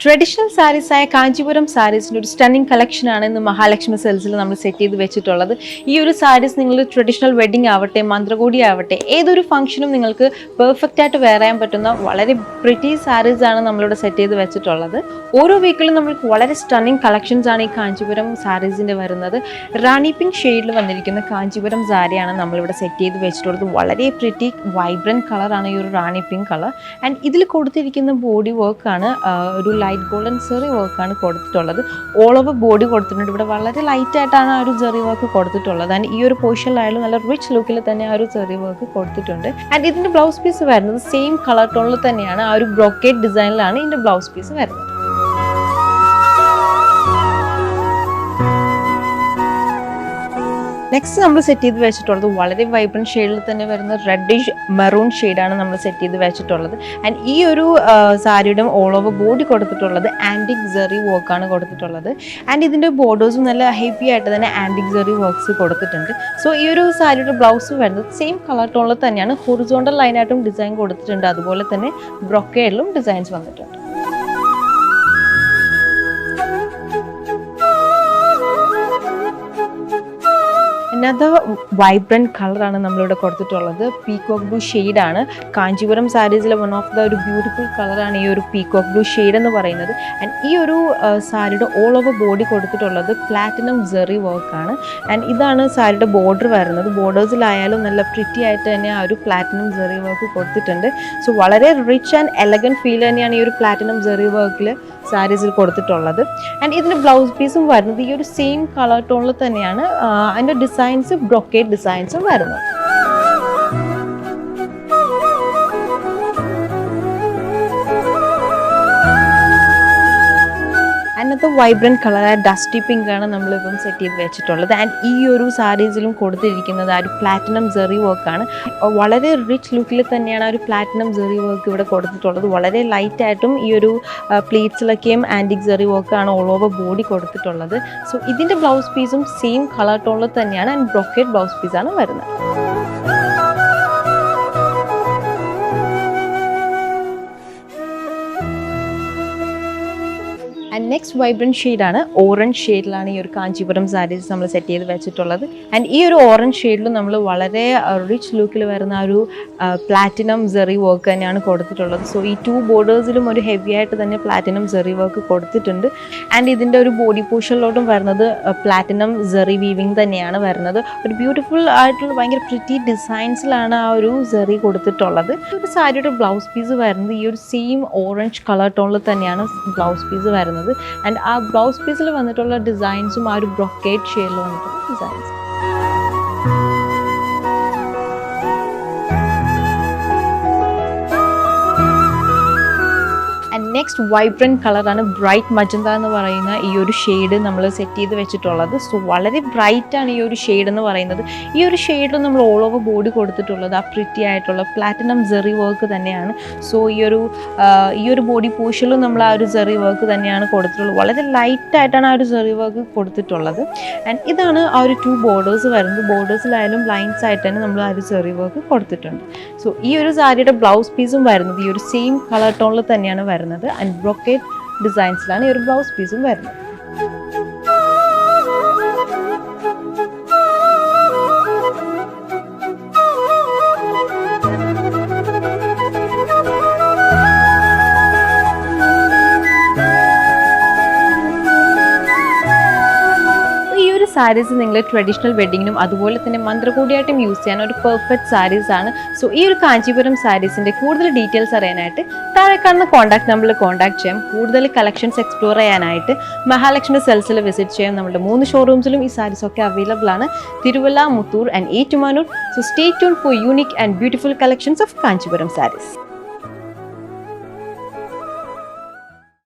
Traditional സാരീസായ Kanchipuram സാരീസിൻ്റെ ഒരു stunning കളക്ഷനാണ് ഇന്ന് മഹാലക്ഷ്മി സെൽസിൽ നമ്മൾ സെറ്റ് ചെയ്ത് വെച്ചിട്ടുള്ളത്. ഈ ഒരു സാരീസ് നിങ്ങൾ ട്രഡീഷണൽ വെഡിങ് ആവട്ടെ, മന്ത്രകോടി ആവട്ടെ, ഏതൊരു ഫംഗ്ഷനും നിങ്ങൾക്ക് പെർഫെക്റ്റ് ആയിട്ട് വെയർ ചെയ്യാൻ പറ്റുന്ന വളരെ പ്രിറ്റി സാരീസ് ആണ് നമ്മളിവിടെ സെറ്റ് ചെയ്ത് വെച്ചിട്ടുള്ളത്. ഓരോ വീക്കിലും നമ്മൾക്ക് വളരെ സ്റ്റണ്ണിങ് കളക്ഷൻസ് ആണ് ഈ കാഞ്ചീപുരം സാരീസിൻ്റെ വരുന്നത്. റാണി പിങ്ക് ഷെയ്ഡിൽ വന്നിരിക്കുന്ന കാഞ്ചീപുരം സാരിയാണ് നമ്മളിവിടെ സെറ്റ് ചെയ്ത് വെച്ചിട്ടുള്ളത്. വളരെ പ്രിറ്റി വൈബ്രൻറ്റ് കളറാണ് ഈ ഒരു റാണി പിങ്ക് കളർ. ആൻഡ് ഇതിൽ കൊടുത്തിരിക്കുന്ന ബോഡി വർക്കാണ് ഒരു ലൈറ്റ് ഗോൾഡൻ സെറി വർക്കാണ് കൊടുത്തിട്ടുള്ളത്. ഓൾ ഓവർ ബോഡി കൊടുത്തിട്ടുണ്ട്. ഇവിടെ വളരെ ലൈറ്റ് ആയിട്ടാണ് ആ ഒരു സെറി വർക്ക് കൊടുത്തിട്ടുള്ളത്. ആൻഡ് ഈ ഒരു പോർഷനിലായാലും നല്ല റിച്ച് ലുക്കിൽ തന്നെ ആ ഒരു സെറി വർക്ക് കൊടുത്തിട്ടുണ്ട്. ആൻഡ് ഇതിന്റെ ബ്ലൗസ് പീസ് വരുന്നത് സെയിം കളർ ടോണിൽ തന്നെയാണ്. ആ ഒരു ബ്രോക്കേഡ് ഡിസൈനിലാണ് ഇതിന്റെ ബ്ലൗസ് പീസ് വരുന്നത്. നെക്സ്റ്റ് നമ്മൾ സെറ്റ് ചെയ്ത് വെച്ചിട്ടുള്ളത് വളരെ വൈബ്രൻറ്റ് ഷെയ്ഡിൽ തന്നെ വരുന്ന റെഡിഷ് മെറൂൺ ഷെയ്ഡാണ് നമ്മൾ സെറ്റ് ചെയ്ത് വെച്ചിട്ടുള്ളത്. ആൻഡ് ഈ ഒരു സാരിയുടെ ഓൾ ഓവർ ബോഡി കൊടുത്തിട്ടുള്ളത് ആൻറ്റിക് സെറി വർക്കാണ് കൊടുത്തിട്ടുള്ളത്. ആൻഡ് ഇതിൻ്റെ ബോർഡേഴ്സും നല്ല ഹെവി ആയിട്ട് തന്നെ ആൻറ്റിക് സെറി വർക്ക്സ് കൊടുത്തിട്ടുണ്ട്. സോ ഈ ഒരു സാരിയുടെ ബ്ലൗസ് വരുന്നത് സെയിം കളർ ടോണിൽ തന്നെയാണ്. ഹൊറിസോണ്ടൽ ലൈനായിട്ടും ഡിസൈൻ കൊടുത്തിട്ടുണ്ട്. അതുപോലെ തന്നെ ബ്രൊക്കേഡിലും ഡിസൈൻസ് വന്നിട്ടുണ്ട്. അനദർ വൈബ്രൻറ്റ് കളറാണ് നമ്മളിവിടെ കൊടുത്തിട്ടുള്ളത്. പീകോക്ക് ബ്ലൂ ഷെയ്ഡാണ്. കാഞ്ചീപുരം സാരീസിലെ വൺ ഓഫ് ദ ഒരു ബ്യൂട്ടിഫുൾ കളറാണ് ഈ ഒരു പീകോക്ക് ബ്ലൂ ഷെയ്ഡ് എന്ന് പറയുന്നത്. ആൻഡ് ഈ ഒരു സാരിയുടെ ഓൾ ഓവർ ബോഡി കൊടുത്തിട്ടുള്ളത് പ്ലാറ്റിനം സെറി വർക്കാണ്. ആൻഡ് ഇതാണ് സാരിയുടെ ബോർഡർ വരുന്നത്. ബോർഡേഴ്സിലായാലും നല്ല പ്രിറ്റി ആയിട്ട് തന്നെ ആ ഒരു പ്ലാറ്റിനം സെറി വർക്ക് കൊടുത്തിട്ടുണ്ട്. സോ വളരെ റിച്ച് ആൻഡ് എലഗൻറ്റ് ഫീൽ തന്നെയാണ് ഈ ഒരു പ്ലാറ്റിനം സെറി വർക്കിൽ സാരീസിൽ കൊടുത്തിട്ടുള്ളത്. ആൻഡ് ഇതിൻ്റെ ബ്ലൗസ് പീസും വരുന്നത് ഈ ഒരു സെയിം കളർ ടോണിൽ തന്നെയാണ്. അതിൻ്റെ ഡിസൈൻസ് ബ്രൊക്കേഡ് ഡിസൈൻസും വരുന്നത്. അതിനകത്ത് വൈബ്രൻറ്റ് കളറായ ഡസ്റ്റി പിങ്ക് ആണ് നമ്മളിപ്പം സെറ്റ് ചെയ്ത് വെച്ചിട്ടുള്ളത്. ആൻഡ് ഈ ഒരു സാരീസിലും കൊടുത്തിരിക്കുന്നത് ആ ഒരു പ്ലാറ്റിനം സെറി വർക്കാണ്. വളരെ റിച്ച് ലുക്കിൽ തന്നെയാണ് ആ ഒരു പ്ലാറ്റിനം സെറി വർക്ക് ഇവിടെ കൊടുത്തിട്ടുള്ളത്. വളരെ ലൈറ്റായിട്ടും ഈ ഒരു പ്ലീറ്റ്സിലൊക്കെയും ആൻറ്റിക് സെറി വർക്കാണ് ഓൾ ഓവർ ബോഡി കൊടുത്തിട്ടുള്ളത്. സോ ഇതിൻ്റെ ബ്ലൗസ് പീസും സെയിം കളർ ടോണിൽ തന്നെയാണ്. ആൻഡ് ബ്രൊക്കേഡ് ബ്ലൗസ് പീസാണ് വരുന്നത്. ആൻഡ് നെക്സ്റ്റ് വൈബ്രൻറ്റ് ഷെയ്ഡാണ് ഓറഞ്ച് ഷെയ്ഡിലാണ് ഈ ഒരു കാഞ്ചീപുരം സാരീസ് നമ്മൾ സെറ്റ് ചെയ്ത് വെച്ചിട്ടുള്ളത്. ആൻഡ് ഈ ഒരു ഓറഞ്ച് ഷെയ്ഡിൽ നമ്മൾ വളരെ റിച്ച് ലുക്കിൽ വരുന്ന ഒരു പ്ലാറ്റിനം സെറി വർക്ക് തന്നെയാണ് കൊടുത്തിട്ടുള്ളത്. സോ ഈ ടു ബോർഡേഴ്സിലും ഒരു ഹെവി ആയിട്ട് തന്നെ പ്ലാറ്റിനം സെറി വർക്ക് കൊടുത്തിട്ടുണ്ട്. ആൻഡ് ഇതിൻ്റെ ഒരു ബോഡി പോർഷനിലോട്ടും വരുന്നത് പ്ലാറ്റിനം സെറി വീവിങ് തന്നെയാണ് വരുന്നത്. ഒരു ബ്യൂട്ടിഫുൾ ആയിട്ടുള്ള ഭയങ്കര പ്രിറ്റി ഡിസൈൻസിലാണ് ആ ഒരു സെറി കൊടുത്തിട്ടുള്ളത്. ഒരു സാരിയുടെ ബ്ലൗസ് പീസ് വരുന്നത് ഈ ഒരു സെയിം ഓറഞ്ച് കളർ ടോണിൽ തന്നെയാണ് ബ്ലൗസ് പീസ് വരുന്നത്. ആൻഡ് ആ ബ്ലൗസ് പീസിൽ വന്നിട്ടുള്ള ഡിസൈൻസും ആ ഒരു ബ്രൊക്കേഡ് ഷെയ്ഡിൽ വന്നിട്ടുള്ള ഡിസൈൻസ്. നെക്സ്റ്റ് വൈബ്രൻറ്റ് കളറാണ് ബ്രൈറ്റ് മജന്ത എന്ന് പറയുന്ന ഈ ഒരു ഷെയ്ഡ് നമ്മൾ സെറ്റ് ചെയ്ത് വെച്ചിട്ടുള്ളത്. സോ വളരെ ബ്രൈറ്റാണ് ഈ ഒരു ഷെയ്ഡ് എന്ന് പറയുന്നത്. ഈ ഒരു ഷെയ്ഡിൽ നമ്മൾ ഓൾ ഓവർ ബോഡി കൊടുത്തിട്ടുള്ളത് ആ പ്രിറ്റി ആയിട്ടുള്ള പ്ലാറ്റിനം സെറി വർക്ക് തന്നെയാണ്. സോ ഈ ഒരു ബോഡി പോർഷനിലും നമ്മൾ ആ ഒരു സെറി വർക്ക് തന്നെയാണ് കൊടുത്തിട്ടുള്ളത്. വളരെ ലൈറ്റായിട്ടാണ് ആ ഒരു സെറി വർക്ക് കൊടുത്തിട്ടുള്ളത്. ആൻഡ് ഇതാണ് ആ ഒരു ടു ബോർഡേഴ്സ് വരുന്നത്. ബോർഡേഴ്സിലായാലും ലൈൻസ് ആയിട്ട് തന്നെ നമ്മൾ ആ ഒരു സെറി വർക്ക് കൊടുത്തിട്ടുണ്ട്. സോ ഈ ഒരു സാരിയുടെ ബ്ലൗസ് പീസും വരുന്നത് ഈ ഒരു സെയിം കളർ ടോണിൽ തന്നെയാണ് വരുന്നത്. ആൻഡ് ബ്രൊക്കേഡ് ഡിസൈൻസിലാണ് ഈ ഒരു ബ്ലൗസ് പീസും വരുന്നത്. സാരീസ് നിങ്ങൾ ട്രഡീഷണൽ വെഡിങ്ങിനും അതുപോലെ തന്നെ മന്ത്രകൂടിയായിട്ടും യൂസ് ചെയ്യാൻ ഒരു പെർഫെക്റ്റ് സാരീസ് ആണ്. സോ ഈ ഒരു കാഞ്ചീപുരം സാരീസിൻ്റെ കൂടുതൽ ഡീറ്റെയിൽസ് അറിയാനായിട്ട് താഴെ കാണുന്ന കോൺടാക്ട് നമ്പറിൽ കോൺടാക്ട് ചെയ്യാം. കൂടുതൽ കളക്ഷൻസ് എക്സ്പ്ലോർ ചെയ്യാനായിട്ട് മഹാലക്ഷ്മി സെൽസിൽ വിസിറ്റ് ചെയ്യാം. നമ്മുടെ 3 ഷോറൂംസിലും ഈ സാരീസ് ഒക്കെ അവൈലബിൾ ആണ്. Thiruvalla, Muthoor and Ettumanoor. So stay tuned for unique and beautiful collections of Kanchipuram saris.